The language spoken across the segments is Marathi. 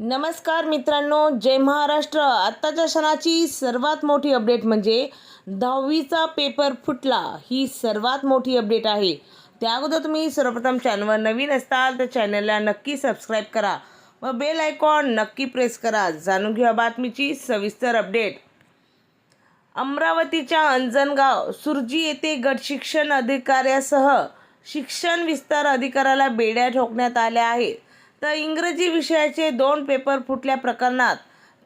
नमस्कार मित्रांनो, जय महाराष्ट्र। आत्ताच्या क्षणाची सर्वात मोठी अपडेट म्हणजे 10वीचा पेपर फुटला, ही सर्वात मोठी अपडेट आहे। त्या अगोदर तुम्ही सर्वप्रथम चॅनलवर नवीन असाल तर चॅनलला नक्की सबस्क्राईब करा व बेल आयकॉन नक्की प्रेस करा। जाणून घेऊया बातमीची सविस्तर अपडेट। अमरावतीच्या अंजनगाव सुरजी येथे गट शिक्षण अधिकाऱ्यासह शिक्षण विस्तार अधिकाऱ्याला बेड्या ठोकण्यात आल्या आहेत। तर इंग्रजी विषयाचे 2 पेपर फुटल्या प्रकरणात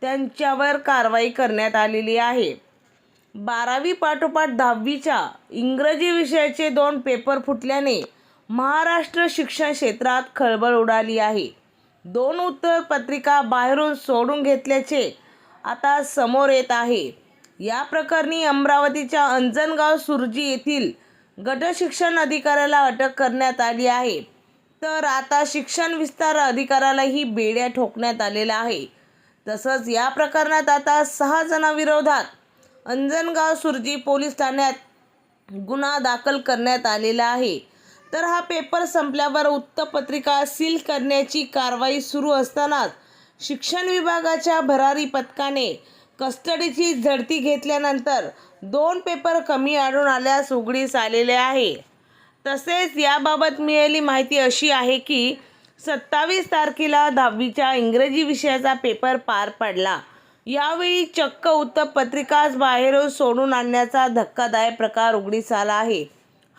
त्यांच्यावर कारवाई करण्यात आलेली आहे। 12वी पाठोपाठ 10वीच्या इंग्रजी विषयाचे 2 पेपर फुटल्याने महाराष्ट्र शिक्षण क्षेत्रात खळबळ उडाली आहे। 2 उत्तरपत्रिका बाहेरून सोडून घेतल्याचे आता समोर येत आहे। या प्रकरणी अमरावतीच्या अंजनगाव सुरजी येथील गट शिक्षण अधिकाऱ्याला अटक करण्यात आली आहे। तर आता शिक्षण विस्तार अधिकाऱ्यालाही बेड्या ठोकण्यात आलेला आहे। तसंच या प्रकरणात आता 6 जणांविरोधात अंजनगाव सुरजी पोलीस ठाण्यात गुन्हा दाखल करण्यात आलेला आहे। तर हा पेपर संपल्यावर उत्तरपत्रिका सील करण्याची कारवाई सुरू असतानाच शिक्षण विभागाच्या भरारी पथकाने कस्टडीची झडती घेतल्यानंतर 2 पेपर कमी आढळून आल्यास उघडीस आलेले आहे। तसेच याबाबत मिळालेली माहिती अशी आहे की 27 तारखेला 10वीच्या इंग्रजी विषयाचा पेपर पार पडला। यावेळी चक्क उत्तरपत्रिकाच बाहेरून सोडून आणण्याचा धक्कादायक प्रकार उघडीस आला आहे।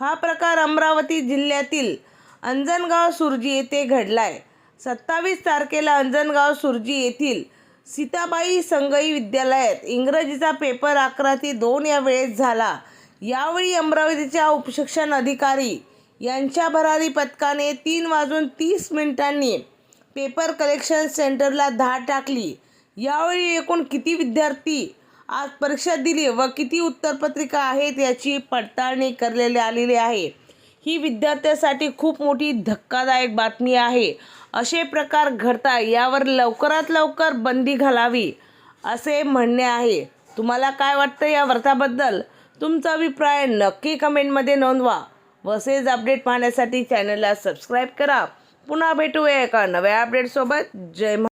हा प्रकार अमरावती जिल्ह्यातील अंजनगाव सुरजी येथे घडलाय। 27 तारखेला अंजनगाव सुरजी येथील सीताबाई संगई विद्यालयात इंग्रजीचा पेपर 11 ते 2 या वेळेत झाला। यावेळी अमरावतीच्या उपशिक्षण अधिकारी यांच्या भरारी पथकाने 3:30 पेपर कलेक्शन सेंटरला धाड टाकली। यावेळी एकूण किती विद्यार्थी आज परीक्षा दिली व किती उत्तरपत्रिका आहेत याची पडताळणी करण्यात आलेली आहे। ही विद्यार्थ्यांसाठी खूप मोठी धक्कादायक बातमी आहे। असे प्रकार घडतात यावर लवकरात लवकर बंदी घालावी असे म्हणणे आहे। तुम्हाला काय वाटतं या वृत्ताबद्दल? तुमचा अभिप्राय नक्की कमेंटमध्ये नोंदवा व असेच अपडेट पाहण्यासाठी चॅनलला सबस्क्राईब करा। पुन्हा भेटूया एका नव्या अपडेटसोबत। जय